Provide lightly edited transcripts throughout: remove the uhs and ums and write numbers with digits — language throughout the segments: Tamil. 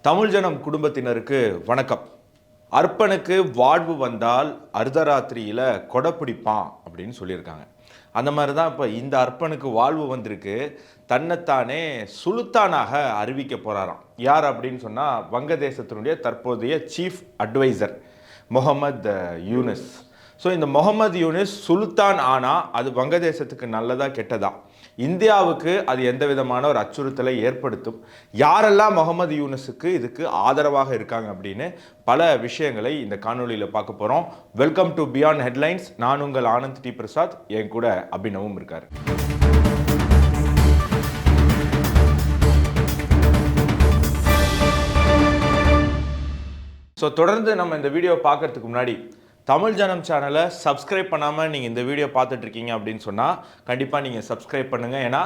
தமிழ் ஜனம் குடும்பத்தினருக்கு வணக்கம். அர்ப்பனுக்கு வாழ்வு வந்தால் அர்த்தராத்திரியில் கொடை பிடிப்பான் அப்படின்னு சொல்லியிருக்காங்க. அந்த மாதிரி தான் இப்போ இந்த அர்ப்பனுக்கு வாழ்வு வந்திருக்கு. தன்னைத்தானே சுல்தானாக அறிவிக்க போகிறாராம். யார் அப்படின்னு சொன்னால் வங்கதேசத்தினுடைய தற்போதைய chief advisor Muhammad Yunus. So இந்த முகமது யூனிஸ் சுல்தான் ஆனால் அது வங்கதேசத்துக்கு நல்லதா கெட்டதா, இந்தியாவுக்கு அது எந்த விதமான ஒரு அச்சுறுத்தலை ஏற்படுத்தும், யாரெல்லாம் முகமது யூனிஸுக்கு இதுக்கு ஆதரவாக இருக்காங்க அப்படின்னு பல விஷயங்களை இந்த காணொலியில் பார்க்க போகிறோம். Welcome to beyond headlines. நான் உங்கள் ஆனந்த் டி பிரசாத், என் கூட அபினவும் இருக்கார். ஸோ தொடர்ந்து நம்ம இந்த வீடியோ பார்க்கறதுக்கு முன்னாடி தமிழ் ஜனம் சேனலை சப்ஸ்கிரைப் பண்ணாமல் நீங்கள் இந்த வீடியோ பார்த்துட்டு இருக்கீங்க அப்படின்னு சொன்னால் கண்டிப்பாக நீங்கள் சப்ஸ்கிரைப் பண்ணுங்கள். ஏன்னா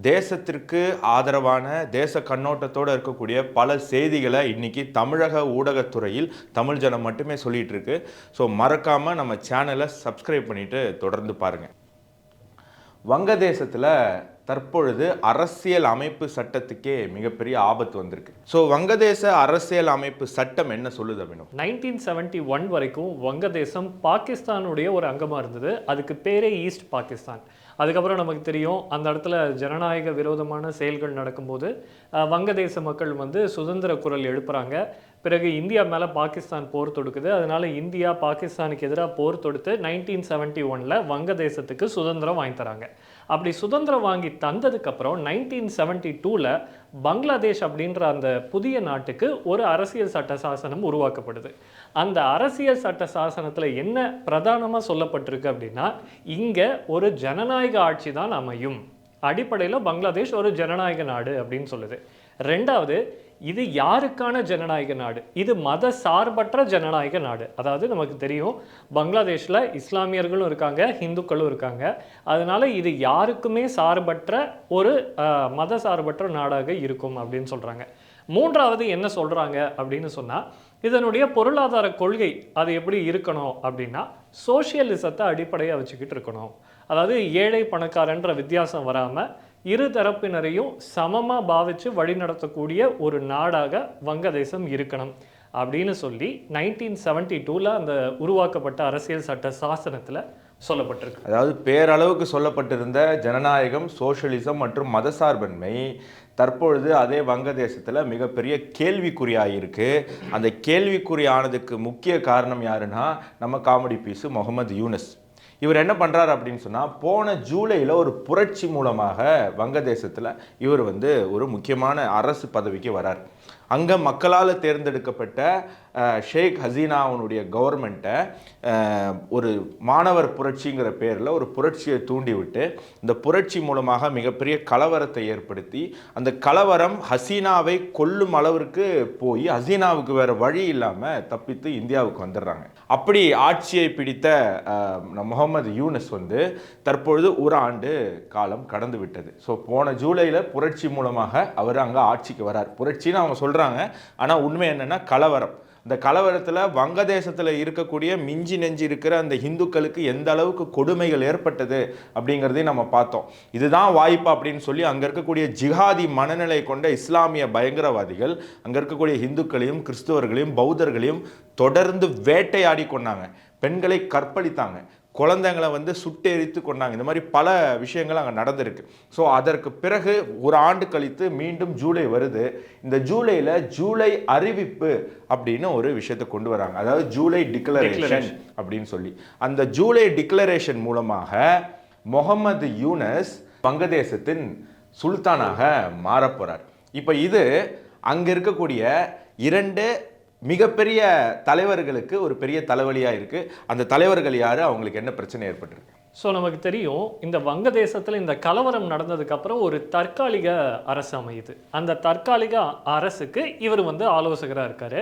தேசத்திற்கு ஆதரவான தேச கண்ணோட்டத்தோடு இருக்கக்கூடிய பல செய்திகளை இன்றைக்கி தமிழக ஊடகத்துறையில் தமிழ் ஜனம் மட்டுமே சொல்லிகிட்டு இருக்கு. ஸோ மறக்காமல் நம்ம சேனலை சப்ஸ்கிரைப் பண்ணிவிட்டு தொடர்ந்து பாருங்கள். வங்கதேசத்தில் தற்பொழுது அரசியல் அமைப்பு சட்டத்துக்கே மிகப்பெரிய ஆபத்து வந்திருக்கு. ஸோ வங்கதேச அரசியல் அமைப்பு சட்டம் என்ன சொல்லுது அப்படின்னா, 1971 வரைக்கும் வங்கதேசம் பாகிஸ்தானுடைய ஒரு அங்கமாக இருந்தது. அதுக்கு பேரே ஈஸ்ட் பாகிஸ்தான். அதுக்கப்புறம் நமக்கு தெரியும், அந்த இடத்துல ஜனநாயக விரோதமான செயல்கள் நடக்கும்போது வங்கதேச மக்கள் சுதந்திர குரல் எழுப்புறாங்க. பிறகு இந்தியா மேலே பாகிஸ்தான் போர் தொடுக்குது. அதனால இந்தியா பாகிஸ்தானுக்கு எதிராக போர் தொடுத்து 1971 வங்கதேசத்துக்கு சுதந்திரம் வாங்கி தராங்க. அப்படி சுதந்திரம் வாங்கி தந்ததுக்கப்புறம் 1972 பங்களாதேஷ் அப்படின்ற அந்த புதிய நாட்டுக்கு ஒரு அரசியல் சட்ட சாசனம் உருவாக்கப்படுது. அந்த அரசியல் சட்ட சாசனத்தில் என்ன பிரதானமாக சொல்லப்பட்டிருக்கு அப்படின்னா, இங்கே ஒரு ஜனநாயக ஆட்சி தான் அமையும். அடிப்படையில் பங்களாதேஷ் ஒரு ஜனநாயக நாடு அப்படின்னு சொல்லுது. ரெண்டாவது, இது யாருக்கான ஜனநாயக நாடு? இது மத சார்பற்ற ஜனநாயக நாடு. அதாவது நமக்கு தெரியும், பங்களாதேஷில் இஸ்லாமியர்களும் இருக்காங்க, ஹிந்துக்களும் இருக்காங்க. அதனால இது யாருக்குமே சார்பற்ற ஒரு மத சார்பற்ற நாடாக இருக்கும் அப்படின்னு சொல்கிறாங்க. மூன்றாவது என்ன சொல்கிறாங்க அப்படின்னு சொன்னால், இதனுடைய பொருளாதார கொள்கை அது எப்படி இருக்கணும் அப்படின்னா, சோஷியலிசத்தை அடிப்படையாக வச்சுக்கிட்டு இருக்கணும். அதாவது ஏழை பணக்காரன்ற வித்தியாசம் வராமல் இரு தரப்பினரையும் சமமாக பாவித்து வழிநடத்தக்கூடிய ஒரு நாடாக வங்கதேசம் இருக்கணும் அப்படின்னு சொல்லி 1972 அந்த உருவாக்கப்பட்ட அரசியல் சட்ட சாசனத்தில் சொல்லப்பட்டிருக்கு. அதாவது பேரளவுக்கு சொல்லப்பட்டிருந்த ஜனநாயகம், சோஷலிசம் மற்றும் மதசார்பன்மை தற்பொழுது அதே வங்கதேசத்தில் மிகப்பெரிய கேள்விக்குறியாயிருக்கு. அந்த கேள்விக்குறியானதுக்கு முக்கிய காரணம் யாருன்னா, நம்ம காமெடி பீஸு முகமது யூனிஸ். இவர் என்ன பண்ணுறாரு அப்படின்னு சொன்னால், போன ஜூலையில் ஒரு புரட்சி மூலமாக வங்கதேசத்தில் இவர் ஒரு முக்கியமான அரசு பதவிக்கு வரார். அங்கே மக்களால் தேர்ந்தெடுக்கப்பட்ட ஷேக் ஹசீனாவுடைய கவர்மெண்ட்டை ஒரு மாணவர் புரட்சிங்கிற பேரில் ஒரு புரட்சியை தூண்டிவிட்டு இந்த புரட்சி மூலமாக மிகப்பெரிய கலவரத்தை ஏற்படுத்தி, அந்த கலவரம் ஹசீனாவை கொல்லும் அளவிற்கு போய் ஹசீனாவுக்கு வேறு வழி இல்லாமல் தப்பித்து இந்தியாவுக்கு வந்துடுறாங்க. அப்படி ஆட்சியை பிடித்த முகமது யூனிஸ் தற்பொழுது ஒரு ஆண்டு காலம் கடந்து விட்டது. ஸோ போன ஜூலையில் புரட்சி மூலமாக அவர் அங்கே ஆட்சிக்கு வரார். புரட்சின்னு அவங்க சொல்கிறாங்க, ஆனால் உண்மை என்னென்னா கலவரம். இந்த கலவரத்தில் வங்கதேசத்தில் இருக்கக்கூடிய மிஞ்சி நெஞ்சு இருக்கிற அந்த இந்துக்களுக்கு எந்த அளவுக்கு கொடுமைகள் ஏற்பட்டது அப்படிங்கிறதையும் நம்ம பார்த்தோம். இதுதான் வாய்ப்பு அப்படின்னு சொல்லி அங்கே இருக்கக்கூடிய ஜிஹாதி மனநிலை கொண்ட இஸ்லாமிய பயங்கரவாதிகள் அங்கே இருக்கக்கூடிய இந்துக்களையும் கிறிஸ்துவர்களையும் பௌத்தர்களையும் தொடர்ந்து வேட்டையாடி கொண்டாங்க. பெண்களை கற்பழித்தாங்க, குழந்தைங்களை சுட்டெரித்து கொண்டாங்க. இந்த மாதிரி பல விஷயங்கள் அங்கே நடந்திருக்கு. ஸோ அதற்கு பிறகு ஒரு ஆண்டு கழித்து மீண்டும் ஜூலை வருது. இந்த ஜூலையில் ஜூலை அறிவிப்பு அப்படின்னு ஒரு விஷயத்தை கொண்டு வராங்க. அதாவது ஜூலை டிக்ளரேஷன் அப்படின்னு சொல்லி, அந்த ஜூலை டிக்ளரேஷன் மூலமாக முகமது யூனிஸ் வங்கதேசத்தின் சுல்தானாக மாறப்போறார். இப்போ இது அங்கே இருக்கக்கூடிய இரண்டு மிகப்பெரிய தலைவர்களுக்கு ஒரு பெரிய தலைவலியாக இருக்குது. அந்த தலைவர்கள் யார், அவங்களுக்கு என்ன பிரச்சனை ஏற்பட்டிருக்கு? ஸோ நமக்கு தெரியும், இந்த வங்கதேசத்தில் இந்த கலவரம் நடந்ததுக்கப்புறம் ஒரு தற்காலிக அரசு அமையுது. அந்த தற்காலிக அரசுக்கு இவர் ஆலோசகராக இருக்கார்.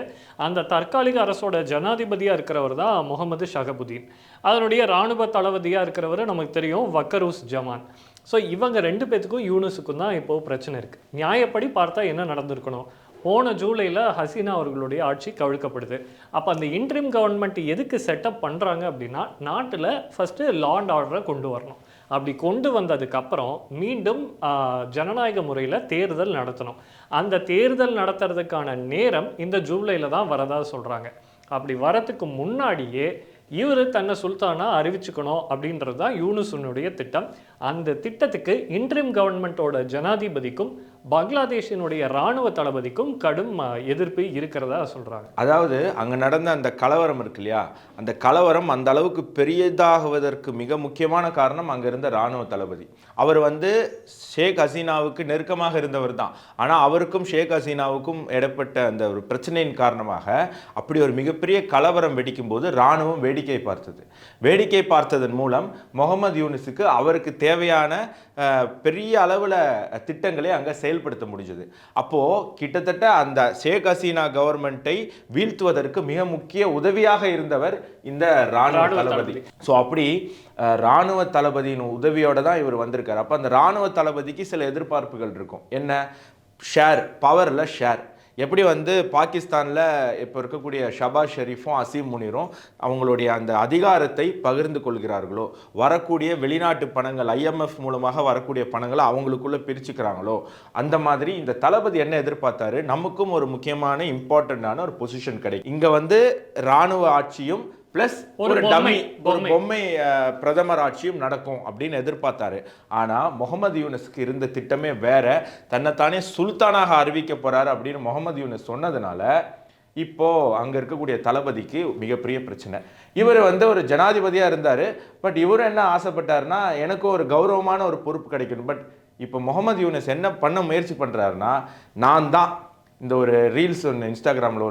அந்த தற்காலிக அரசோட ஜனாதிபதியாக இருக்கிறவர் தான் முகமது ஷஹபுதீன். அதனுடைய இராணுவ தளபதியாக இருக்கிறவர் நமக்கு தெரியும் வக்கரூஸ் ஜமான். ஸோ இவங்க ரெண்டு பேத்துக்கும் யூனிஸுக்கும் தான் இப்போது பிரச்சனை இருக்குது. நியாயப்படி பார்த்தா என்ன நடந்திருக்கணும்? போன ஜூலையில் ஹசீனா அவர்களுடைய ஆட்சி கவிழ்க்கப்படுது. அப்போ அந்த இன்ட்ரீம் கவர்மெண்ட் எதுக்கு செட்டப் பண்ணுறாங்க அப்படின்னா, நாட்டில் ஃபஸ்ட்டு லா அண்ட் ஆர்டரை கொண்டு வரணும். அப்படி கொண்டு வந்ததுக்கு அப்புறம் மீண்டும் ஜனநாயக முறையில் தேர்தல் நடத்தணும். அந்த தேர்தல் நடத்துறதுக்கான நேரம் இந்த ஜூலையில் தான் வரதா சொல்கிறாங்க. அப்படி வரத்துக்கு முன்னாடியே இவர் தன்னை சுல்தானா அறிவிச்சுக்கணும் அப்படின்றது தான் யூனுஸுனுடைய திட்டம். அந்த திட்டத்துக்கு இன்ட்ரிம் கவர்மெண்ட்டோட ஜனாதிபதிக்கும் பங்களாதேஷினுடைய இராணுவ தளபதிக்கும் கடும் எதிர்ப்பு இருக்கிறதா சொல்கிறாங்க. அதாவது அங்கே நடந்த அந்த கலவரம் இருக்கு இல்லையா, அந்த கலவரம் அந்த அளவுக்கு பெரியதாகுவதற்கு மிக முக்கியமான காரணம் அங்கே இருந்த இராணுவ தளபதி. அவர் ஷேக் ஹசீனாவுக்கு நெருக்கமாக இருந்தவர் தான். ஆனால் அவருக்கும் ஷேக் ஹசீனாவுக்கும் இடப்பட்ட அந்த ஒரு பிரச்சனையின் காரணமாக அப்படி ஒரு மிகப்பெரிய கலவரம் வெடிக்கும் போது இராணுவம் வேடிக்கை பார்த்தது. வேடிக்கை பார்த்ததன் மூலம் முகமது யூனுஸுக்கு அவருக்கு தேவையான பெரிய அளவில் திட்டங்களை அங்கே செயல்படுத்த முடிஞ்சது. அப்போது கிட்டத்தட்ட அந்த ஷேக் ஹசீனா கவர்மெண்ட்டை வீழ்த்துவதற்கு மிக முக்கிய உதவியாக இருந்தவர் இந்த இராணுவ தளபதி. ஸோ அப்படி இராணுவ தளபதியின் உதவியோட தான் இவர் வந்திருக்கார். அப்போ அந்த இராணுவ தளபதிக்கு சில எதிர்பார்ப்புகள் இருக்கும். என்ன? ஷேர், பவரில் ஷேர். எப்படி பாகிஸ்தானில் இப்போ இருக்கக்கூடிய ஷபாஸ் ஷெரீஃபும் அசீம் முனிரும் அவங்களுடைய அந்த அதிகாரத்தை பகிர்ந்து கொள்கிறார்களோ, வரக்கூடிய வெளிநாட்டு பணங்கள் IMF மூலமாக வரக்கூடிய பணங்களை அவங்களுக்குள்ளே பிரிச்சுக்கிறாங்களோ, அந்த மாதிரி இந்த தளபதி என்ன எதிர்பார்த்தாரு, நமக்கும் ஒரு முக்கியமான இம்பார்ட்டண்ட்டான ஒரு பொசிஷன் கிடைக்கும். இங்கே இராணுவ ஆட்சியும் பிளஸ் ஒரு டம்மி, ஒரு பொம்மை பிரதமர் ஆட்சியும் நடக்கும் அப்படின்னு எதிர்பார்த்தாரு. ஆனால் முகமது யூனுஸ்க்கு இருந்த திட்டமே வேற. தன்னைத்தானே சுல்தானாக அறிவிக்க போறாரு அப்படின்னு முகமது யூனுஸ் சொன்னதுனால இப்போ அங்க இருக்கக்கூடிய தளபதிக்கு மிகப்பெரிய பிரச்சனை. இவர் ஒரு ஜனாதிபதியா இருந்தாரு. பட் இவர் என்ன ஆசைப்பட்டாருன்னா, எனக்கு ஒரு கௌரவமான ஒரு பொறுப்பு கிடைக்கணும். பட் இப்போ முகமது யூனுஸ் என்ன பண்ண முயற்சி பண்றாருன்னா, நான் தான் இந்த ஒரு ரீல்ஸ் ஒன்று இன்ஸ்டாகிராமில்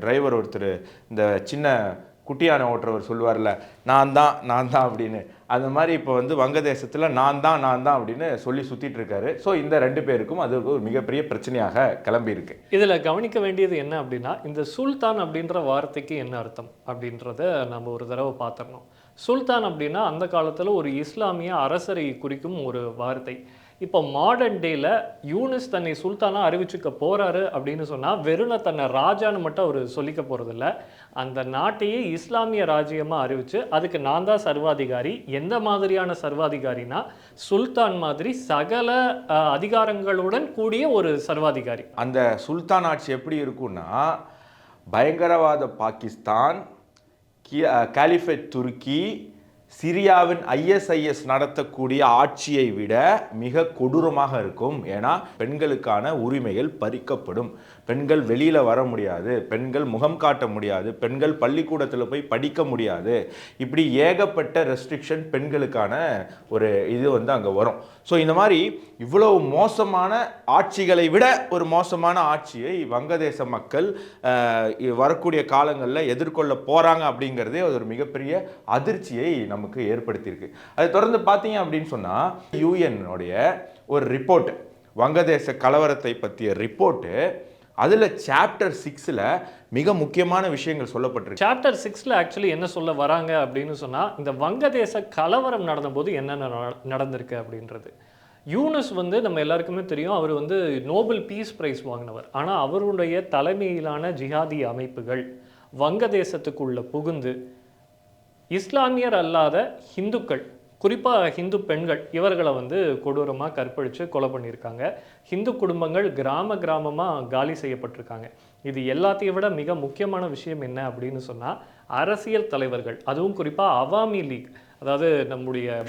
டிரைவர் ஒருத்தர் இந்த சின்ன குட்டியான ஓட்டுறவர் சொல்லுவார்ல, நான் தான் அப்படின்னு, அந்த மாதிரி இப்போ வங்கதேசத்தில் நான் தான் அப்படின்னு சொல்லி சுற்றிட்டு இருக்காரு. ஸோ இந்த ரெண்டு பேருக்கும் அது ஒரு மிகப்பெரிய பிரச்சனையாக கிளம்பி இருக்கு. இதில் கவனிக்க வேண்டியது என்ன அப்படின்னா, இந்த சுல்தான் அப்படின்ற வார்த்தைக்கு என்ன அர்த்தம் அப்படின்றத நம்ம ஒரு தடவை பார்த்துடணும். சுல்தான் அப்படின்னா அந்த காலத்தில் ஒரு இஸ்லாமிய அரசரை குறிக்கும் ஒரு வார்த்தை. இப்போ மாடர்ன் டேல யூனுஸ் தன்னை சுல்தானா அறிவிச்சுக்க போறாரு அப்படின்னு சொன்னால் வெறும் தன்னை ராஜான்னு மட்டும் அவர் சொல்லிக்க போகிறதில்ல. அந்த நாட்டையே இஸ்லாமிய ராஜ்யமாக அறிவிச்சு அதுக்கு நான் தான் சர்வாதிகாரி. எந்த மாதிரியான சர்வாதிகாரினா, சுல்தான் மாதிரி சகல அதிகாரங்களுடன் கூடிய ஒரு சர்வாதிகாரி. அந்த சுல்தான் ஆட்சி எப்படி இருக்கும்னா, பயங்கரவாத பாகிஸ்தான், காலிஃபேட் துருக்கி, சிரியாவின் ISIS நடத்தக்கூடிய ஆட்சியை விட மிக கொடூரமாக இருக்கும். ஏன்னா பெண்களுக்கான உரிமைகள் பறிக்கப்படும், பெண்கள் வெளியில் வர முடியாது, பெண்கள் முகம் காட்ட முடியாது, பெண்கள் பள்ளிக்கூடத்தில் போய் படிக்க முடியாது. இப்படி ஏகப்பட்ட ரெஸ்ட்ரிக்ஷன் பெண்களுக்கான ஒரு இது அங்கே வரும். ஸோ இந்த மாதிரி இவ்வளவு மோசமான ஆட்சிகளை விட ஒரு மோசமான ஆட்சியை வங்கதேச மக்கள் வரக்கூடிய காலங்களில் எதிர்கொள்ள போகிறாங்க அப்படிங்கிறதே ஒரு மிகப்பெரிய அதிர்ச்சியை நமக்கு ஏற்படுத்தியிருக்கு. அதை தொடர்ந்து பார்த்தீங்க அப்படின்னு சொன்னால், UN-உடைய ஒரு ரிப்போர்ட், வங்கதேச கலவரத்தை பற்றிய ரிப்போர்ட்டு, அதில் சாப்டர் 6ல் மிக முக்கியமான விஷயங்கள் சொல்லப்பட்டிருக்கு. சாப்டர் 6ல் ஆக்சுவலி என்ன சொல்ல வராங்க அப்படின்னு சொன்னால், இந்த வங்கதேச கலவரம் நடந்தபோது என்னென்ன நடந்திருக்கு அப்படின்றது. யூனுஸ் நம்ம எல்லாருக்குமே தெரியும், அவர் நோபல் பீஸ் பிரைஸ் வாங்கினவர். ஆனால் அவருடைய தலைமையிலான ஜிஹாதி அமைப்புகள் வங்கதேசத்துக்குள்ள புகுந்து இஸ்லாமியர் அல்லாத ஹிந்துக்கள், குறிப்பாக ஹிந்து பெண்கள், இவர்களை கொடூரமாக கற்பழித்து கொலை பண்ணியிருக்காங்க. ஹிந்து குடும்பங்கள் கிராமமாக காலி செய்யப்பட்டிருக்காங்க. இது எல்லாத்தையும் விட மிக முக்கியமான விஷயம் என்ன அப்படின்னு சொன்னால், அரசியல் தலைவர்கள், அதுவும் குறிப்பாக அவாமி லீக், அதாவது நம்முடைய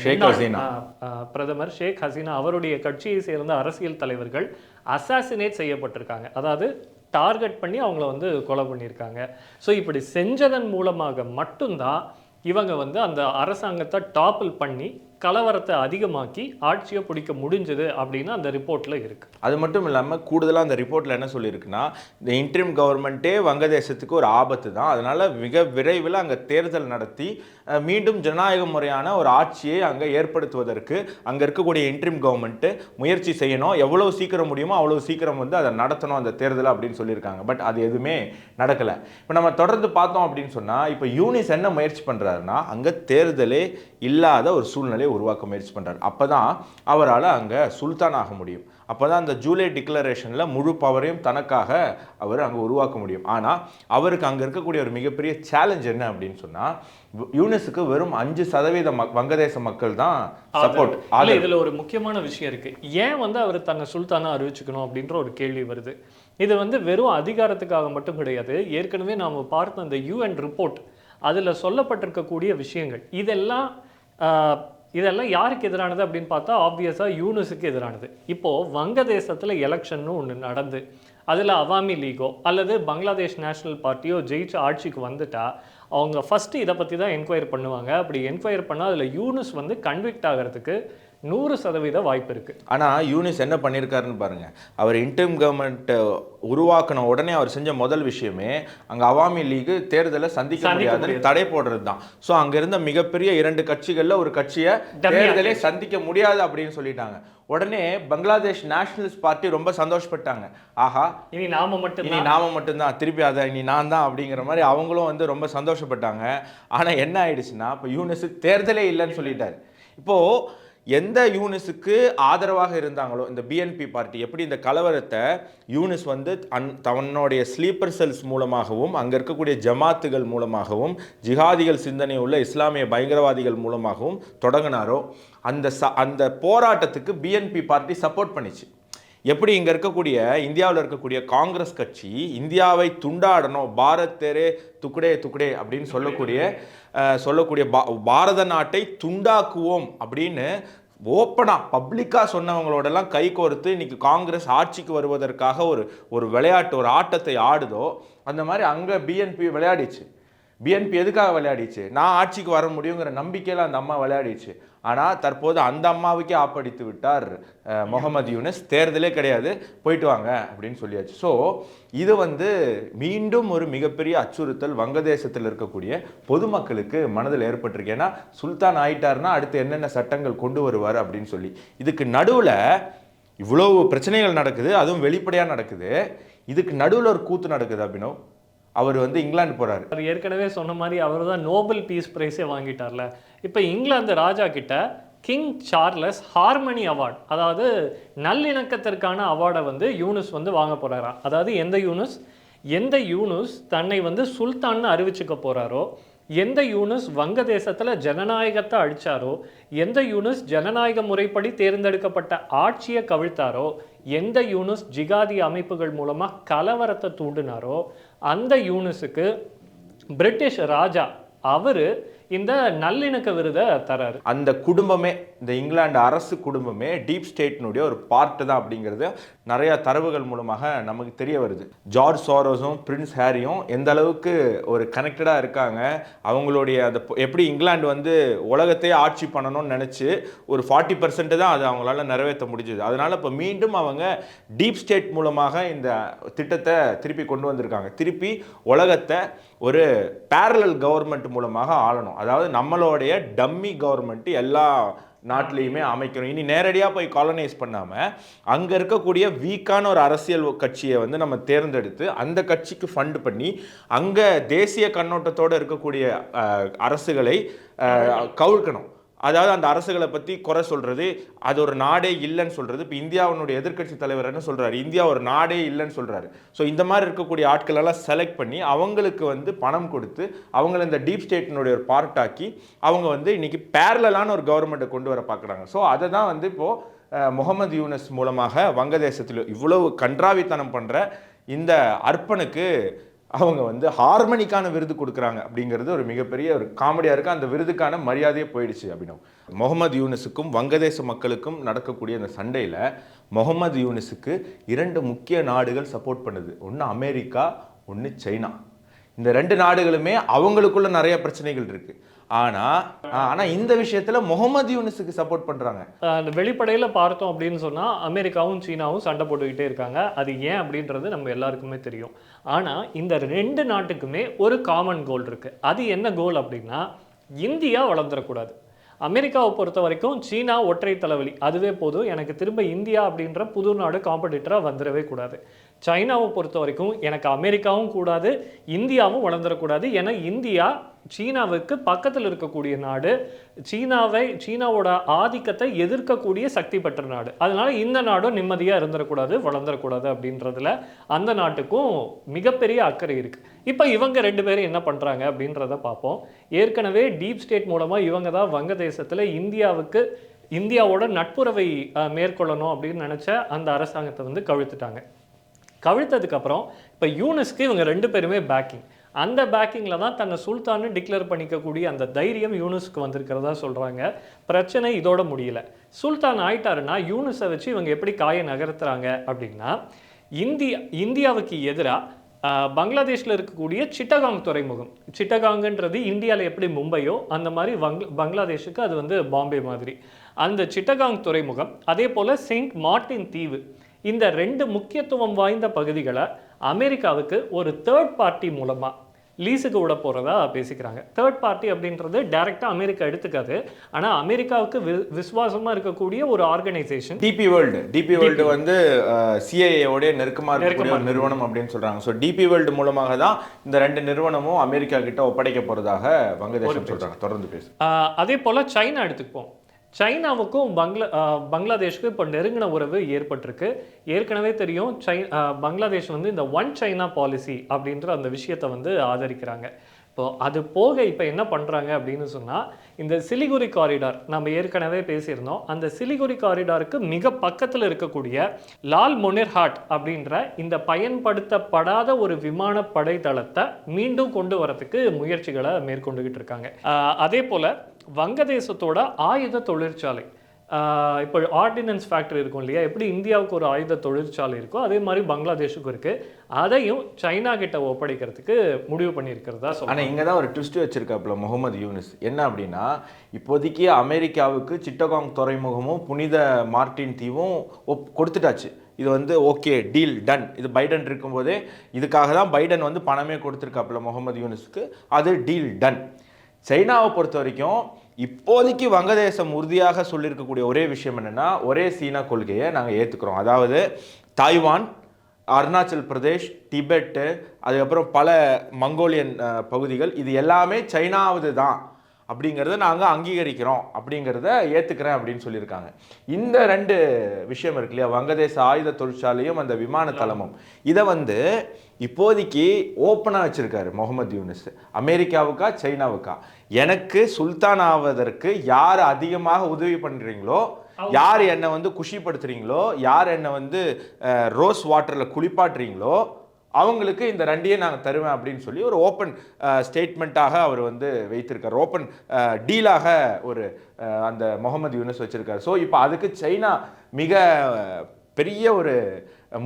பிரதமர் ஷேக் ஹசீனா அவருடைய கட்சியை சேர்ந்த அரசியல் தலைவர்கள் அசாசினேட் செய்யப்பட்டிருக்காங்க. அதாவது டார்கெட் பண்ணி அவங்கள கொலை பண்ணியிருக்காங்க. ஸோ இப்படி செஞ்சதன் மூலமாக மட்டும்தான் இவங்க அந்த அரசாங்கத்தை டாப்பிள் பண்ணி கலவரத்தை அதிகமாக்கி ஆட்சியை பிடிக்க முடிஞ்சது அப்படின்னு அந்த ரிப்போர்ட்டில் இருக்குது. அது மட்டும் இல்லாமல் கூடுதலாக அந்த ரிப்போர்ட்டில் என்ன சொல்லியிருக்குன்னா, இந்த இன்ட்ரீம் கவர்மெண்ட்டே வங்கதேசத்துக்கு ஒரு ஆபத்து தான். அதனால் மிக விரைவில் அங்கே தேர்தல் நடத்தி மீண்டும் ஜனநாயக முறையான ஒரு ஆட்சியை அங்கே ஏற்படுத்துவதற்கு அங்கே இருக்கக்கூடிய இன்ட்ரீம் கவர்மெண்ட்டு முயற்சி செய்யணும். எவ்வளோ சீக்கிரம் முடியுமோ அவ்வளோ சீக்கிரம் அதை நடத்தணும் அந்த தேர்தலை அப்படின்னு சொல்லியிருக்காங்க. பட் அது எதுவுமே நடக்கலை. இப்போ நம்ம தொடர்ந்து பார்த்தோம் அப்படின்னு சொன்னால், இப்போ யூனிஸ் என்ன முயற்சி பண்ணுறாருன்னா, அங்கே தேர்தலே இல்லாத ஒரு சூழ்நிலை உருவாக்க முயற்சி பண்ணுறாரு. அப்போ தான் அவரால் அங்கே சுல்தான் ஆக முடியும். அப்பதான் அந்த ஜூலை டிக்ளரேஷன்ல முழு பவரையும் தனக்காக அவர் அங்க உருவாக்க முடியும். ஆனா அவருக்கு அங்க இருக்கக்கூடிய ஒரு மிகப்பெரிய சேலஞ்ச் என்ன அப்படின்னு சொன்னா, யூனிஸுக்கு வெறும் 5% வங்கதேச மக்கள் தான் சப்போர்ட். இதுல ஒரு முக்கியமான விஷயம் இருக்கு. ஏன் வந்து அவர் தன்னை சுல்தானா அறிவிச்சுக்கணும் அப்படின்ற ஒரு கேள்வி வருது. இது வந்து வெறும் அதிகாரத்துக்காக மட்டும் கிடையாது. ஏற்கனவே நாம பார்த்த அந்த UN ரிப்போர்ட், அதுல சொல்லப்பட்டிருக்கக்கூடிய விஷயங்கள் இதெல்லாம் யாருக்கு எதிரானது அப்படின்னு பார்த்தா ஆப்வியஸாக யூனுஸுக்கு எதிரானது. இப்போது வங்கதேசத்தில் எலெக்ஷன்னு ஒன்று நடந்து அதில் அவாமி லீகோ அல்லது பங்களாதேஷ் நேஷனல் பார்ட்டியோ ஜெயிச்சு ஆட்சிக்கு வந்துட்டா அவங்க ஃபஸ்ட்டு இதை பற்றி தான் என்கொயர் பண்ணுவாங்க. அப்படி என்கொயர் பண்ணால் அதில் யூனுஸ் வந்து கன்விக்ட் ஆகிறதுக்கு 100% வாய்ப்பு இருக்குது. ஆனால் யூனிஸ் என்ன பண்ணியிருக்காருன்னு பாருங்கள். அவர் இன்டர்ம் கவர்மெண்ட் உருவாக்கின உடனே அவர் செஞ்ச முதல் விஷயமே அங்கே அவாமி லீகு தேர்தலை சந்திக்க முடியாது தடை போடுறது தான். ஸோ அங்கே இருந்த மிகப்பெரிய 2 கட்சிகளில் ஒரு கட்சியை தேர்தலை சந்திக்க முடியாது அப்படின்னு சொல்லிட்டாங்க. உடனே பங்களாதேஷ் நேஷனலிஸ்ட் பார்ட்டி ரொம்ப சந்தோஷப்பட்டாங்க. ஆஹா, இனி நாம மட்டும்தான் திருப்பி அதை இனி நான் தான் அப்படிங்கிற மாதிரி அவங்களும் வந்து ரொம்ப சந்தோஷப்பட்டாங்க. ஆனால் என்ன ஆயிடுச்சுன்னா, இப்போ யூனிஸ் தேர்தலே இல்லைன்னு சொல்லிட்டாரு. இப்போது எந்த யூனிஸுக்கு ஆதரவாக இருந்தாங்களோ இந்த பிஎன்பி பார்ட்டி, எப்படி இந்த கலவரத்தை யூனிஸ் வந்து தன்னுடைய ஸ்லீப்பர் செல்ஸ் மூலமாகவும் அங்கே இருக்கக்கூடிய ஜமாத்துகள் மூலமாகவும் ஜிஹாதிகள் சிந்தனை உள்ள இஸ்லாமிய பயங்கரவாதிகள் மூலமாகவும் தொடங்கினாரோ அந்த போராட்டத்துக்கு பிஎன்பி பார்ட்டி சப்போர்ட் பண்ணிச்சு. எப்படி இங்கே இருக்கக்கூடிய இந்தியாவில் இருக்கக்கூடிய காங்கிரஸ் கட்சி இந்தியாவை துண்டாடணும், பாரத் தேரே துக்குடே துக்குடே அப்படின்னு சொல்லக்கூடிய பாரத நாட்டை துண்டாக்குவோம் அப்படின்னு ஓப்பனாக பப்ளிக்காக சொன்னவங்களோடலாம் கை கோர்த்து இன்னைக்கு காங்கிரஸ் ஆட்சிக்கு வருவதற்காக ஒரு விளையாட்டு, ஒரு ஆட்டத்தை ஆடுதோ அந்த மாதிரி அங்கே பிஎன்பி விளையாடிச்சு. பிஎன்பி எதுக்காக விளையாடிச்சு? நான் ஆட்சிக்கு வர முடியுங்கிற நம்பிக்கையில் அந்த அம்மா விளையாடிச்சு. ஆனால் தற்போது அந்த அம்மாவுக்கே ஆப்படித்து விட்டார் முகமது யூனிஸ். தேர்தலே கிடையாது, போயிட்டு வாங்க அப்படின்னு சொல்லியாச்சு. ஸோ இது வந்து மீண்டும் ஒரு மிகப்பெரிய அச்சுறுத்தல் வங்கதேசத்தில் இருக்கக்கூடிய பொதுமக்களுக்கு மனதில் ஏற்பட்டிருக்கு. ஏன்னா சுல்தான் ஆயிட்டார்னா அடுத்து என்னென்ன சட்டங்கள் கொண்டு வருவார் அப்படின்னு சொல்லி. இதுக்கு நடுவில் இவ்வளவு பிரச்சனைகள் நடக்குது, அதுவும் வெளிப்படையாக நடக்குது. இதுக்கு நடுவில் ஒரு கூத்து நடக்குது. அபினவ் அவர் வந்து இங்கிலாந்து போறாரு. அவர் ஏற்கனவே சொன்ன மாதிரி அவர் தான் நோபல் பீஸ் பிரைஸே வாங்கிட்டார்ல. இப்போ இங்கிலாந்து ராஜா கிட்ட கிங் சார்லஸ் ஹார்மனி அவார்டு, அதாவது நல்லிணக்கத்திற்கான அவார்டை வந்து யூனுஸ் வந்து வாங்க போறாரா. அதாவது எந்த யூனுஸ் தன்னை வந்து சுல்தான்னு அறிவிச்சுக்க போறாரோ, எந்த யூனுஸ் வங்கதேசத்தில் ஜனநாயகத்தை அழிச்சாரோ, எந்த யூனுஸ் ஜனநாயக முறைப்படி தேர்ந்தெடுக்கப்பட்ட ஆட்சியை கவிழ்த்தாரோ, எந்த யூனுஸ் ஜிகாதி அமைப்புகள் மூலமாக கலவரத்தை தூண்டினாரோ, அந்த யூனுஸுக்கு பிரிட்டிஷ் ராஜா அவர் இந்த நல்லிணக்க விருதை தராரு. அந்த குடும்பமே, இந்த இங்கிலாந்து அரசு குடும்பமே டீப் ஸ்டேட்னுடைய ஒரு பார்ட் தான் அப்படிங்கிறது நிறைய தரவுகள் மூலமாக நமக்கு தெரிய வருது. ஜார்ஜ் சோரோஸும் பிரின்ஸ் ஹாரியும் எந்த அளவுக்கு ஒரு கனெக்டடாக இருக்காங்க. அவங்களுடைய அந்த எப்படி இங்கிலாந்து வந்து உலகத்தையே ஆட்சி பண்ணணும்னு நினச்சி ஒரு 40% தான் அது அவங்களால நிறைவேற்ற முடிஞ்சுது. அதனால இப்போ மீண்டும் அவங்க டீப் ஸ்டேட் மூலமாக இந்த திட்டத்தை திருப்பி கொண்டு வந்திருக்காங்க. திருப்பி உலகத்தை ஒரு பேரலல் கவர்மெண்ட் மூலமாக ஆளணும். அதாவது நம்மளுடைய டம்மி கவர்மெண்ட் எல்லா நாட்டிலையுமே அமைக்கணும். இனி நேரடியாக போய் காலனைஸ் பண்ணாமல் அங்கே இருக்கக்கூடிய வீக்கான ஒரு அரசியல் கட்சியை வந்து நம்ம தேர்ந்தெடுத்து அந்த கட்சிக்கு ஃபண்ட் பண்ணி அங்கே தேசிய கண்ணோட்டத்தோடு இருக்கக்கூடிய அரசுகளை கவுழ்க்கணும். அதாவது அந்த அரசுகளை பற்றி குறை சொல்கிறது, அது ஒரு நாடே இல்லைன்னு சொல்கிறது. இப்போ இந்தியாவினுடைய எதிர்க்கட்சி தலைவர் என்ன சொல்கிறாரு? இந்தியா ஒரு நாடே இல்லைன்னு சொல்கிறாரு. ஸோ இந்த மாதிரி இருக்கக்கூடிய ஆட்களெல்லாம் செலக்ட் பண்ணி அவங்களுக்கு வந்து பணம் கொடுத்து அவங்கள இந்த டீப் ஸ்டேட்டினுடைய ஒரு பார்ட் ஆக்கி அவங்க வந்து இன்னைக்கு பேரலான ஒரு கவர்மெண்ட்டை கொண்டு வர பார்க்குறாங்க. ஸோ அதை தான் வந்து இப்போது முகமது யூனிஸ் மூலமாக வங்கதேசத்தில் இவ்வளவு கன்றாவித்தனம் பண்ணுற இந்த அர்ப்பனுக்கு அவங்க வந்து ஹார்மனிக்கான விருது கொடுக்குறாங்க அப்படிங்கிறது ஒரு மிகப்பெரிய ஒரு காமெடியாக இருக்குது. அந்த விருதுக்கான மரியாதையே போயிடுச்சு அப்படின்னா. முகமது யூனிஸுக்கும் வங்கதேச மக்களுக்கும் நடக்கக்கூடிய அந்த சண்டையில் முகமது யூனிஸுக்கு 2 முக்கிய நாடுகள் சப்போர்ட் பண்ணுது. ஒன்று அமெரிக்கா, ஒன்று சைனா. இந்த 2 நாடுகளுமே அவங்களுக்குள்ள நிறைய பிரச்சனைகள் இருக்குது. ஆனா இந்த விஷயத்துல முகமது யூனிஸுக்கு சப்போர்ட் பண்றாங்க. அந்த வெளிப்படையில பார்த்தோம் அப்படின்னு சொன்னா அமெரிக்காவும் சீனாவும் சண்டை போட்டுக்கிட்டே இருக்காங்க. அது ஏன் அப்படின்றது நம்ம எல்லாருக்குமே தெரியும். ஆனா இந்த 2 நாட்டுக்குமே ஒரு காமன் கோல் இருக்கு. அது என்ன கோல் அப்படின்னா, இந்தியா வளர்ந்துடக்கூடாது. அமெரிக்காவை பொறுத்த வரைக்கும் சீனா ஒற்றை தலைவலி, அதுவே போதும், எனக்கு திரும்ப இந்தியா அப்படின்ற புது நாடு காம்படிட்டராக வந்துடவே கூடாது. சைனாவை பொறுத்த வரைக்கும் எனக்கு அமெரிக்காவும் கூடாது, இந்தியாவும் வளர்ந்துடக்கூடாது. ஏன்னா இந்தியா சீனாவுக்கு பக்கத்தில் இருக்கக்கூடிய நாடு, சீனாவோட ஆதிக்கத்தை எதிர்க்கக்கூடிய சக்தி பெற்ற நாடு. அதனால இந்த நாடும் நிம்மதியாக இருந்துடக்கூடாது, வளர்ந்துடக்கூடாது அப்படின்றதுல அந்த நாட்டுக்கும் மிகப்பெரிய அக்கறை இருக்கு. இப்போ இவங்க 2 பேரும் என்ன பண்ணுறாங்க அப்படின்றத பார்ப்போம். ஏற்கனவே டீப் ஸ்டேட் மூலமாக இவங்க தான் வங்கதேசத்தில் இந்தியாவோட நட்புறவை மேற்கொள்ளணும் அப்படின்னு நினச்ச அந்த அரசாங்கத்தை வந்து கவிழ்த்துட்டாங்க. கவிழ்த்ததுக்கப்புறம் இப்போ யூனுஸ்க்கு இவங்க 2 பேருமே பேக்கிங். அந்த பேக்கிங்கில் தான் தன்னை சுல்தான்னு டிக்ளேர் பண்ணிக்கக்கூடிய அந்த தைரியம் யூனுஸ்க்கு வந்திருக்கிறதா சொல்கிறாங்க. பிரச்சனை இதோட முடியல. சுல்தான் ஆயிட்டாருன்னா யூனுஸை வச்சு இவங்க எப்படி காயை நகர்த்துறாங்க அப்படின்னா, இந்தியாவுக்கு எதிராக பங்களாதேஷில் இருக்கக்கூடிய சிட்டகாங் துறைமுகம், சிட்டகாங்ன்றது இந்தியாவில் எப்படி மும்பையோ அந்த மாதிரி பங்களாதேஷுக்கு அது வந்து பாம்பே மாதிரி, அந்த சிட்டகாங் துறைமுகம், அதே போல் செயின்ட் மார்ட்டின் தீவு, இந்த 2 முக்கியத்துவம் வாய்ந்த பகுதிகளை அமெரிக்காவுக்கு ஒரு தேர்ட் பார்ட்டி மூலமாக லீஸுக்கு விட போகிறதா பேசிக்கிறாங்க. தேர்ட் பார்ட்டி அப்படின்றது டைரெக்டாக அமெரிக்கா எடுத்துக்காது. ஆனால் அமெரிக்காவுக்கு விசுவாசமாக இருக்கக்கூடிய ஒரு ஆர்கனைசேஷன் டிபி வேர்ல்டு வந்து சிஐஏயோடைய நெருக்கமாக இருக்கக்கூடிய ஒரு நிறுவனம் அப்படின்னு சொல்கிறாங்க. ஸோ டிபி வேர்ல்டு மூலமாக தான் இந்த 2 நிறுவனமும் அமெரிக்கா கிட்ட ஒப்படைக்க போகிறதாக வங்கதேசம் சொல்கிறாங்க. தொடர்ந்து பேசு. அதே போல் சைனா எடுத்துப்போம். சைனாவுக்கும் பங்களாதேஷுக்கும் இப்போ நெருங்கின உறவு ஏற்பட்டிருக்கு. ஏற்கனவே தெரியும், பங்களாதேஷ் வந்து இந்த ஒன் சைனா பாலிசி அப்படின்ற அந்த விஷயத்தை வந்து ஆதரிக்கிறாங்க. இப்போ அது போக இப்போ என்ன பண்ணுறாங்க அப்படின்னு சொன்னால், இந்த சிலிகுரி காரிடார் நம்ம ஏற்கனவே பேசியிருந்தோம். அந்த சிலிகுரி காரிடாருக்கு மிக பக்கத்தில் இருக்கக்கூடிய லால் மொனிர்ஹாட் அப்படின்ற இந்த பயன்படுத்தப்படாத ஒரு விமான படைத்தளத்தை மீண்டும் கொண்டு வரதுக்கு முயற்சிகளை மேற்கொண்டுகிட்டு இருக்காங்க. அதே போல் வங்கதேசத்தோட ஆயுத தொழிற்சாலை, இப்போ ஆர்டினன்ஸ் ஃபேக்டரி இருக்கும் இல்லையா, எப்படி இந்தியாவுக்கு ஒரு ஆயுத தொழிற்சாலை இருக்கோ அதே மாதிரி பங்களாதேஷுக்கும் இருக்குது. அதையும் சைனா கிட்ட ஒப்படைக்கிறதுக்கு முடிவு பண்ணியிருக்கிறதா சொல்லுவாங்க. ஆனால் இங்கே தான் ஒரு ட்விஸ்ட் வச்சிருக்காப்புல முகமது யூனுஸ். என்ன அப்படின்னா, இப்போதைக்கு அமெரிக்காவுக்கு சிட்டகாங் துறைமுகமும் புனித மார்ட்டின் தீவும் கொடுத்துட்டாச்சு. இது வந்து ஓகே, டீல் டன். இது பைடன் இருக்கும்போதே இதுக்காக தான் பைடன் வந்து பணமே கொடுத்துருக்காப்புல முகமது யூனுஸுக்கு. அது டீல் டன். சைனாவை பொறுத்த வரைக்கும் இப்போதைக்கு வங்கதேசம் உறுதியாக சொல்லியிருக்கக்கூடிய ஒரே விஷயம் என்னென்னா, ஒரே சீனா கொள்கையை நாங்கள் ஏற்றுக்கிறோம். அதாவது தாய்வான், அருணாச்சல் பிரதேஷ், டிபெட்டு, அதுக்கப்புறம் பல மங்கோலியன் பகுதிகள், இது எல்லாமே சைனாவது தான் அப்படிங்கிறத நாங்கள் அங்கீகரிக்கிறோம், அப்படிங்கிறத ஏற்றுக்கிறேன் அப்படின்னு சொல்லியிருக்காங்க. இந்த 2 விஷயம் இருக்கு இல்லையா, வங்கதேச ஆயுத தொழிற்சாலையும் அந்த விமான தளமும், இதை வந்து இப்போதைக்கு ஓப்பனாக வச்சிருக்காரு முகமது யூனுஸ். அமெரிக்காவுக்கா சைனாவுக்கா, எனக்கு சுல்தான் ஆவதற்கு யார் அதிகமாக உதவி பண்ணுறீங்களோ, யார் என்னை வந்து குஷிப்படுத்துறீங்களோ, யார் என்னை வந்து ரோஸ் வாட்டரில் குளிப்பாட்டுறீங்களோ அவங்களுக்கு இந்த 2ஐயும் நாங்கள் தருவேன் அப்படின்னு சொல்லி ஒரு ஓப்பன் ஸ்டேட்மெண்ட்டாக அவர் வந்து வைத்திருக்கார். ஓப்பன் டீலாக ஒரு அந்த முகமது யூனுஸ் வச்சிருக்காரு. ஸோ இப்போ அதுக்கு சைனா மிக பெரிய ஒரு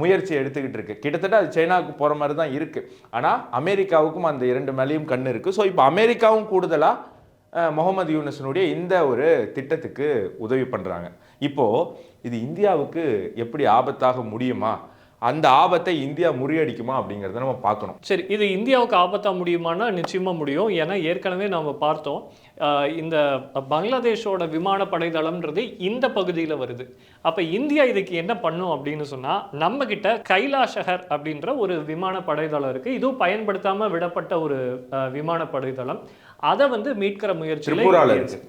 முயற்சி எடுத்துக்கிட்டு இருக்கு. கிட்டத்தட்ட அது சைனாவுக்கு போகிற மாதிரி தான் இருக்குது. ஆனால் அமெரிக்காவுக்கும் அந்த 2 மேலேயும் கண் இருக்குது. ஸோ இப்போ அமெரிக்காவும் கூடுதலாக முகமது யூனுஸினுடைய இந்த ஒரு திட்டத்துக்கு உதவி பண்ணுறாங்க. இப்போது இது இந்தியாவுக்கு எப்படி ஆபத்தாக முடியுமா, அந்த ஆபத்தை இந்தியா முறியடிக்குமா அப்படிங்கிறத நம்ம பார்க்கணும். சரி, இது இந்தியாவுக்கு ஆபத்தாக முடியுமானா நிச்சயமாக முடியும். ஏன்னா ஏற்கனவே நம்ம பார்த்தோம், இந்த பங்களாதேஷோட விமானப்படை தளம்ன்றது இந்த பகுதியில் வருது. அப்போ இந்தியா இதுக்கு என்ன பண்ணும் அப்படின்னு சொன்னால், நம்மக்கிட்ட கைலாஷஹர் அப்படின்ற ஒரு விமானப்படை தளம் இருக்குது. இதுவும் பயன்படுத்தாமல் விடப்பட்ட ஒரு விமானப்படை தளம். அதை வந்து மீட்கிற முயற்சியில்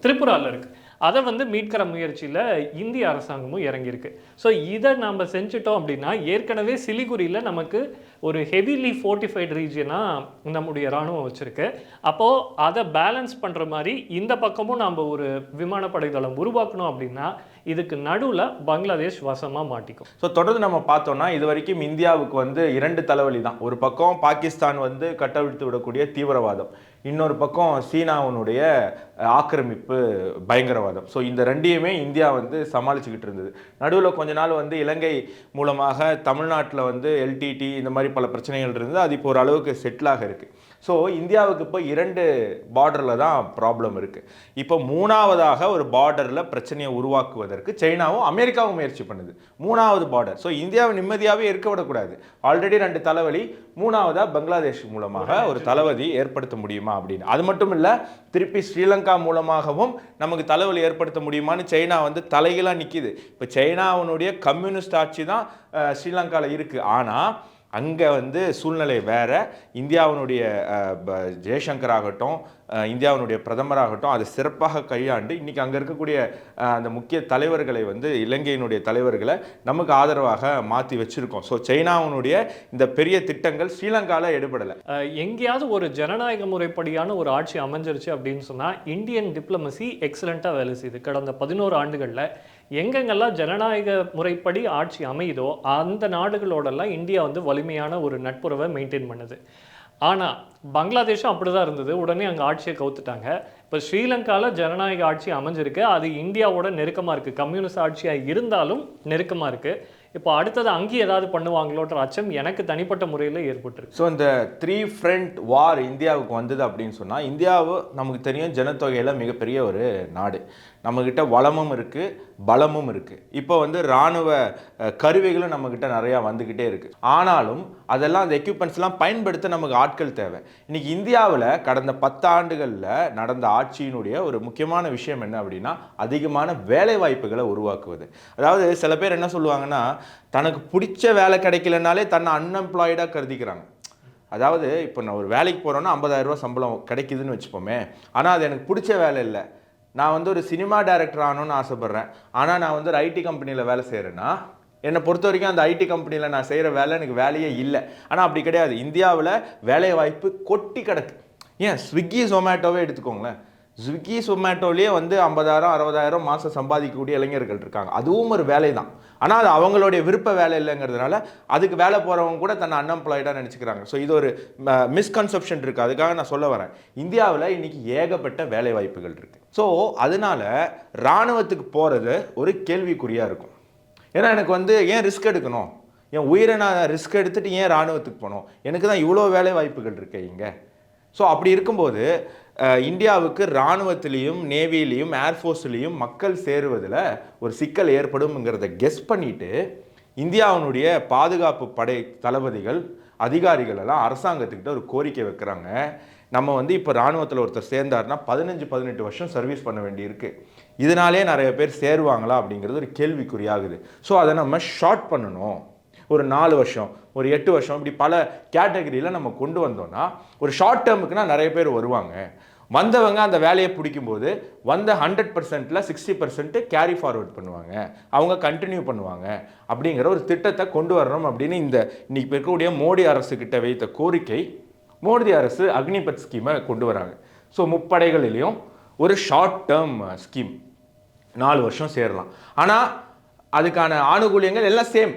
திரிபுராவில் இருக்குது. அதை வந்து மீட்கிற முயற்சியில் இந்திய அரசாங்கமும் இறங்கியிருக்கு. ஸோ இதை நம்ம செஞ்சுட்டோம் அப்படின்னா, ஏற்கனவே சிலிகுரியில் நமக்கு ஒரு ஹெவிலி ஃபோர்ட்டிஃபைடு ரீஜியனாக நம்முடைய இராணுவம் வச்சுருக்கு. அப்போது அதை பேலன்ஸ் பண்ணுற மாதிரி இந்த பக்கமும் நம்ம ஒரு விமானப்படை தளம் உருவாக்கணும் அப்படின்னா, இதுக்கு நடுவில் பங்களாதேஷ் வசமாக மாட்டிக்கும். ஸோ தொடர்ந்து நம்ம பார்த்தோம்னா, இது வரைக்கும் இந்தியாவுக்கு வந்து 2 தலைவலி தான். ஒரு பக்கம் பாகிஸ்தான் வந்து கட்டவிழ்த்து விடக்கூடிய தீவிரவாதம், இன்னொரு பக்கம் சீனாவினுடைய ஆக்கிரமிப்பு, பயங்கரவாதம். ஸோ இந்த 2ஐயுமே இந்தியா வந்து சமாளிச்சுக்கிட்டு இருந்தது. நடுவில் கொஞ்ச நாள் வந்து இலங்கை மூலமாக தமிழ்நாட்டில் வந்து எல்டிடி இந்த மாதிரி பல பிரச்சனைகள் இருந்தது. அது இப்போ ஒரு அளவுக்கு செட்டிலாக இருக்குது. ஸோ இந்தியாவுக்கு இப்போ 2 பார்டரில் தான் ப்ராப்ளம் இருக்குது. இப்போ 3ஆவதாக ஒரு பார்டரில் பிரச்சனையை உருவாக்குவதற்கு சைனாவும் அமெரிக்காவும் முயற்சி பண்ணுது. 3ஆவது பார்டர். ஸோ இந்தியாவை நிம்மதியாகவே இருக்க விடக்கூடாது. ஆல்ரெடி 2 தலைவலி, 3ஆவதாக பங்களாதேஷ் மூலமாக ஒரு தலைவலி ஏற்படுத்த முடியுமா அப்படின்னு. அது மட்டும் இல்லை, திருப்பி ஸ்ரீலங்கா மூலமாகவும் நமக்கு தலைவலி ஏற்படுத்த முடியுமான்னு சைனா வந்து தலைகளாக நிற்கிது. இப்போ சைனாவுடைய கம்யூனிஸ்ட் ஆட்சி தான் ஸ்ரீலங்காவில் இருக்குது. ஆனால் அங்கே வந்து சூழ்நிலை வேற. இந்தியாவினுடைய ஜெய்சங்கர் ஆகட்டும், இந்தியாவினுடைய பிரதமராகட்டும் அதை சிறப்பாக கையாண்டு இன்னைக்கு அங்கே இருக்கக்கூடிய அந்த முக்கிய தலைவர்களை வந்து இலங்கையினுடைய தலைவர்களை நமக்கு ஆதரவாக மாற்றி வச்சிருக்கோம். ஸோ சைனாவினுடைய இந்த பெரிய திட்டங்கள் ஸ்ரீலங்காவில் எடுபடலை. எங்கேயாவது ஒரு ஜனநாயக முறைப்படியான ஒரு ஆட்சி அமைஞ்சிருச்சு அப்படின்னு சொன்னால் இந்தியன் டிப்ளமசி எக்ஸலண்ட்டாக வேலை செய்யுது. கடந்த 11 ஆண்டுகளில் எங்கெங்கெல்லாம் ஜனநாயக முறைப்படி ஆட்சி அமையுதோ அந்த நாடுகளோடெல்லாம் இந்தியா வந்து வலிமையான ஒரு நட்புறவை மெயின்டைன் பண்ணுது. ஆனால் பங்களாதேஷும் அப்படி தான் இருந்தது. உடனே அங்கே ஆட்சியை கவுத்துட்டாங்க. இப்போ ஸ்ரீலங்காவில் ஜனநாயக ஆட்சி அமைஞ்சிருக்கு. அது இந்தியாவோட நெருக்கமாக இருக்குது. கம்யூனிஸ்ட் ஆட்சியாக இருந்தாலும் நெருக்கமாக இருக்குது. இப்போ அடுத்தது அங்கேயும் ஏதாவது பண்ணுவாங்களோன்ற அச்சம் எனக்கு தனிப்பட்ட முறையில் ஏற்பட்டுருக்கு. ஸோ இந்த 3 ஃப்ரண்ட் வார் இந்தியாவுக்கு வந்தது அப்படின்னு சொன்னால், இந்தியாவு நமக்கு தெரியும் ஜனத்தொகையில் மிகப்பெரிய ஒரு நாடு. நம்மக்கிட்ட வளமும் இருக்குது, பலமும் இருக்குது. இப்போ வந்து இராணுவ கருவிகளும் நம்மக்கிட்ட நிறையா வந்துக்கிட்டே இருக்குது. ஆனாலும் அதெல்லாம் அந்த எக்யூப்மெண்ட்ஸ்லாம் பயன்படுத்த நமக்கு ஆட்கள் தேவை. இன்றைக்கி இந்தியாவில் கடந்த 10 ஆண்டுகளில் நடந்த ஆட்சியினுடைய ஒரு முக்கியமான விஷயம் என்ன அப்படின்னா, அதிகமான வேலை வாய்ப்புகளை உருவாக்குவது. அதாவது சில பேர் என்ன சொல்லுவாங்கன்னா, தனக்கு பிடிச்ச வேலை கிடைக்கலனாலே தன்னை அன்எம்ப்ளாய்டாக கருதிக்கிறாங்க. அதாவது இப்போ நான் ஒரு வேலைக்கு போகிறேன்னா 50,000 ரூபா சம்பளம் கிடைக்குதுன்னு வச்சுப்போமே, ஆனால் அது எனக்கு பிடிச்ச வேலை இல்லை. நான் வந்து ஒரு சினிமா டைரக்டர் ஆகணும்னு ஆசைப்பட்றேன், ஆனால் நான் வந்து ஒரு ஐடி கம்பெனியில் வேலை செய்கிறேன்னா என்னை பொறுத்த வரைக்கும் அந்த ஐடி கம்பெனியில் நான் செய்கிற வேலை எனக்கு வேலையே இல்லை. ஆனால் அப்படி கிடையாது. இந்தியாவில் வேலை வாய்ப்பு கொட்டி கிடக்கு. ஏன் ஸ்விக்கி ஜொமேட்டோவே எடுத்துக்கோங்களேன். ஸ்விக்கி ஜொமேட்டோலேயே வந்து 50,000 60,000 மாதம் சம்பாதிக்கக்கூடிய இளைஞர்கள் இருக்காங்க. அதுவும் ஒரு வேலை தான். ஆனால் அது அவங்களுடைய விருப்ப வேலை இல்லைங்கிறதுனால அதுக்கு வேலை போகிறவங்க கூட தன்னை அன்எம்ப்ளாய்டாக நினச்சிக்கிறாங்க. ஸோ இது ஒரு மிஸ்கன்செப்ஷன் இருக்குது. அதுக்காக நான் சொல்ல வரேன், இந்தியாவில் இன்றைக்கி ஏகப்பட்ட வேலை வாய்ப்புகள் இருக்குது. ஸோ அதனால் இராணுவத்துக்கு போகிறது ஒரு கேள்விக்குறியாக இருக்கும். ஏன்னா எனக்கு வந்து ஏன் ரிஸ்க் எடுக்கணும், என் உயிரை நான் ரிஸ்க் எடுத்துகிட்டு ஏன் இராணுவத்துக்கு போகணும், எனக்கு தான் இவ்வளோ வேலை வாய்ப்புகள் இருக்கு இங்கே. ஸோ அப்படி இருக்கும்போது இந்தியாவுக்கு இராணுவத்திலையும் நேவிலையும் ஏர்ஃபோர்ஸ்லேயும் மக்கள் சேருவதில் ஒரு சிக்கல் ஏற்படும்ங்கிறத கெஸ் பண்ணிவிட்டு இந்தியாவினுடைய பாதுகாப்பு படை தளபதிகள் அதிகாரிகள் எல்லாம் அரசாங்கத்துக்கிட்ட ஒரு கோரிக்கை வைக்கிறாங்க. நம்ம வந்து இப்போ இராணுவத்தில் ஒருத்தர் சேர்ந்தார்னா 15-18 வருஷம் சர்வீஸ் பண்ண வேண்டியிருக்கு. இதனாலே நிறைய பேர் சேருவாங்களா அப்படிங்கிறது ஒரு கேள்விக்குறியாகுது. ஸோ அதை நம்ம ஷார்ட் பண்ணணும். ஒரு 4 வருஷம், ஒரு 8 வருஷம், இப்படி பல கேட்டகரியில் நம்ம கொண்டு வந்தோம்னா ஒரு ஷார்ட் டேர்முக்குனா நிறைய பேர் வருவாங்க. வந்தவங்க அந்த வேலையை பிடிக்கும்போது வந்த 100%ல் 60% கேரி ஃபார்வர்ட் பண்ணுவாங்க, அவங்க கண்டினியூ பண்ணுவாங்க. அப்படிங்கிற ஒரு திட்டத்தை கொண்டு வரணும் அப்படின்னு இன்னைக்கு இருக்கக்கூடிய மோடி அரசுக்கிட்ட வைத்த கோரிக்கை. மோடி அரசு அக்னிபத் ஸ்கீமை கொண்டு வராங்க. ஸோ முப்படைகளிலையும் ஒரு ஷார்ட் டேர்ம் ஸ்கீம் 4 வருஷம் சேரலாம். ஆனால் அதுக்கான ஆணுகூல்யங்கள் எல்லாம் சேம்.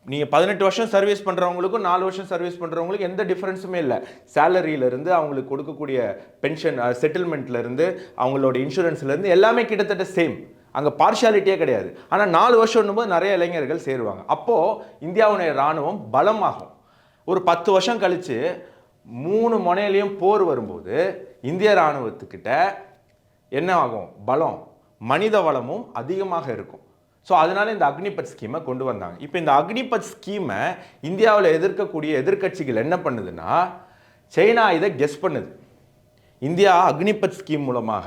நீங்கள் 18 வருஷம் சர்வீஸ் பண்ணுறவங்களுக்கும் 4 வருஷம் சர்வீஸ் பண்ணுறவங்களுக்கு எந்த டிஃப்ரென்ஸுமே இல்லை. சேலரியிலேருந்து அவங்களுக்கு கொடுக்கக்கூடிய பென்ஷன் செட்டில்மெண்ட்லேருந்து அவங்களோட இன்சூரன்ஸ்லேருந்து எல்லாமே கிட்டத்தட்ட சேம். அங்கே பார்ஷியாலிட்டியே கிடையாது. ஆனால் 4 வருஷம் போது நிறைய இளைஞர்கள் சேருவாங்க. அப்போது இந்தியாவுடைய இராணுவம் பலமாகும். ஒரு 10 வருஷம் கழித்து 3 முனையிலையும் போர் வரும்போது இந்திய இராணுவத்துக்கிட்ட என்ன ஆகும், பலம், மனித வளமும் அதிகமாக இருக்கும். ஸோ அதனால இந்த அக்னிபத் ஸ்கீமை கொண்டு வந்தாங்க. இப்போ இந்த அக்னிபத் ஸ்கீமை இந்தியாவில் எதிர்க்கக்கூடிய எதிர்க்கட்சிகள் என்ன பண்ணுதுன்னா, சைனா இதை கெஸ் பண்ணுது. இந்தியா அக்னிபத் ஸ்கீம் மூலமாக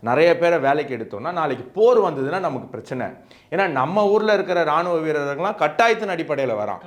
நிறைய பேரை வேலைக்கு எடுத்தோம்னா நாளைக்கு போர் வந்ததுன்னா நமக்கு பிரச்சனை. ஏன்னா நம்ம ஊரில் இருக்கிற இராணுவ வீரர்கள்லாம் கட்டாயத்தின் அடிப்படையில் வரான்.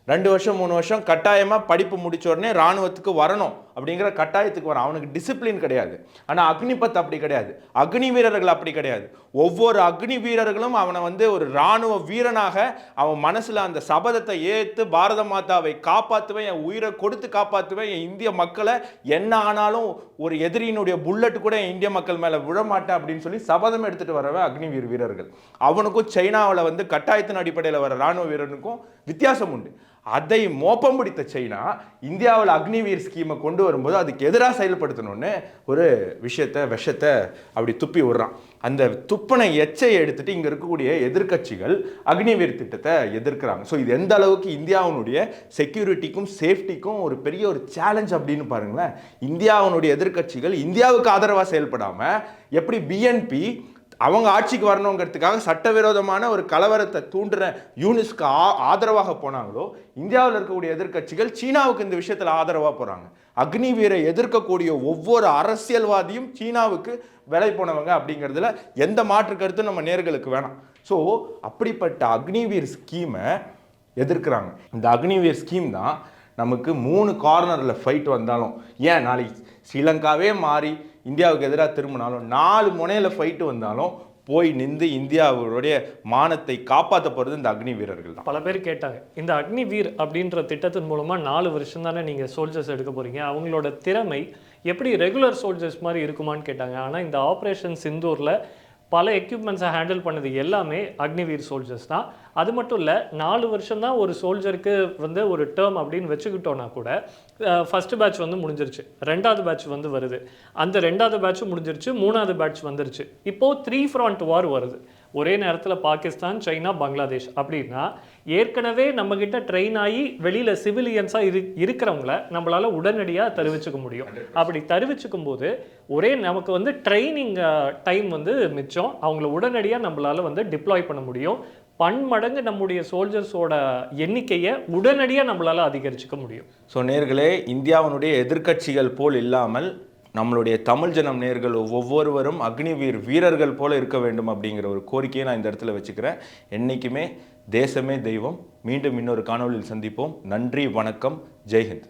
2 வருஷம் 3 வருஷம் கட்டாயமாக படிப்பு முடிச்ச உடனே இராணுவத்துக்கு வரணும் அப்படிங்கிற கட்டாயத்துக்கு வரான். அவனுக்கு டிசிப்ளின் கிடையாது. ஆனால் அக்னிபத் அப்படி கிடையாது. அக்னி வீரர்கள் அப்படி கிடையாது. ஒவ்வொரு அக்னி வீரர்களும் அவனை வந்து ஒரு இராணுவ வீரனாக அவன் மனசில் அந்த சபதத்தை ஏற்று பாரத மாதாவை காப்பாற்றுவேன், என் உயிரை கொடுத்து காப்பாற்றுவேன், என் இந்திய மக்களை என்ன ஆனாலும் ஒரு எதிரியினுடைய புல்லட் கூட என் இந்திய மக்கள் மேலே விழமாட்டேன் அப்படின்னு சொல்லி சபதம் எடுத்துகிட்டு வரவே அக்னி வீரர்கள். அவனுக்கும் சைனாவில் வந்து கட்டாயத்தின் அடிப்படையில் வர இராணுவ வீரனுக்கும் வித்தியாசம் உண்டு. அதை மோப்பம் பிடித்த சைனா இந்தியாவில் அக்னிவீர் ஸ்கீமை கொண்டு வரும்போது அதுக்கு எதிராக செயல்படுத்தணும்னு ஒரு விஷத்தை அப்படி துப்பி விடுறான். அந்த துப்பனை எச்சை எடுத்துட்டு இங்கே இருக்கக்கூடிய எதிர்க்கட்சிகள் அக்னிவீர் திட்டத்தை எதிர்க்கிறாங்க. ஸோ இது எந்த அளவுக்கு இந்தியாவினுடைய செக்யூரிட்டிக்கும் சேஃப்டிக்கும் ஒரு பெரிய ஒரு சேலஞ்ச் அப்படின்னு பாருங்களேன். இந்தியாவினுடைய எதிர்க்கட்சிகள் இந்தியாவுக்கு ஆதரவாக செயல்படாமல் எப்படி பிஎன்பி அவங்க ஆட்சிக்கு வரணுங்கிறதுக்காக சட்டவிரோதமான ஒரு கலவரத்தை தூண்டுற யூனிஸ்க்கு ஆதரவாக போனாங்களோ, இந்தியாவில் இருக்கக்கூடிய எதிர்க்கட்சிகள் சீனாவுக்கு இந்த விஷயத்தில் ஆதரவாக போகிறாங்க. அக்னிவீரை எதிர்க்கக்கூடிய ஒவ்வொரு அரசியல்வாதியும் சீனாவுக்கு விலை போனவங்க அப்படிங்கிறதுல எந்த மாற்று கருத்தும் நம்ம நேர்களுக்கு வேணாம். ஸோ அப்படிப்பட்ட அக்னிவீர் ஸ்கீமை எதிர்க்கிறாங்க. இந்த அக்னிவீர் ஸ்கீம் தான் நமக்கு 3 கார்னரில் ஃபைட் வந்தாலும், ஏன் நாளைக்கு ஸ்ரீலங்காவே மாறி இந்தியாவுக்கு எதிராக திரும்பினாலும் 4 முனையில் ஃபைட்டு வந்தாலும் போய் நின்று இந்தியாவுடைய மானத்தை காப்பாற்ற போகிறது இந்த அக்னி வீரர்கள் தான். பல பேர் கேட்டாங்க, இந்த அக்னி வீர் அப்படின்ற திட்டத்தின் மூலமாக 4 வருஷம் தானே நீங்கள் சோல்ஜர்ஸ் எடுக்க போகிறீங்க, அவங்களோட திறமை எப்படி ரெகுலர் சோல்ஜர்ஸ் மாதிரி இருக்குமான்னு கேட்டாங்க. ஆனால் இந்த ஆப்ரேஷன் சிந்தூரில் பல எக்யூப்மெண்ட்ஸை ஹேண்டில் பண்ணது எல்லாமே அக்னிவீர் சோல்ஜர்ஸ் தான். அது மட்டும் இல்லை, 4 வருஷம் தான் ஒரு சோல்ஜருக்கு வந்து ஒரு டேர்ம் அப்படின்னு வச்சுக்கிட்டோன்னா கூட ஃபஸ்ட்டு பேட்ச் வந்து முடிஞ்சிருச்சு, 2வது பேட்ச் வந்து வருது, அந்த 2வது பேட்ச் முடிஞ்சிருச்சு, 3வது பேட்ச் வந்துருச்சு. இப்போது 3 ஃப்ரண்ட் வார் வருது ஒரே நேரத்தில், பாகிஸ்தான், சைனா, பங்களாதேஷ். அப்படின்னா ஏற்கனவே நம்மக்கிட்ட ட்ரெயின் ஆகி வெளியில் சிவிலியன்ஸாக இருக்கிறவங்கள நம்மளால் உடனடியாக தெரிவிச்சுக்க முடியும். அப்படி தெரிவிச்சுக்கும் போது ஒரே நமக்கு வந்து ட்ரைனிங் டைம் வந்து மிச்சம், அவங்கள உடனடியாக நம்மளால் வந்து டிப்ளாய் பண்ண முடியும். பன்மடங்கு நம்முடைய சோல்ஜர்ஸோட எண்ணிக்கையை உடனடியாக நம்மளால் அதிகரிச்சுக்க முடியும். ஸோ நேர்களே, இந்தியாவினுடைய எதிர்க்கட்சிகள் போல் இல்லாமல் நம்மளுடைய தமிழ் ஜனம் நேர்கள் ஒவ்வொருவரும் அக்னிவீர் வீரர்கள் போல இருக்க வேண்டும் அப்படிங்கிற ஒரு கோரிக்கையை நான் இந்த இடத்துல வச்சுக்கிறேன். என்றைக்குமே தேசமே தெய்வம். மீண்டும் இன்னொரு காணொளியில் சந்திப்போம். நன்றி, வணக்கம், ஜெய்ஹிந்த்.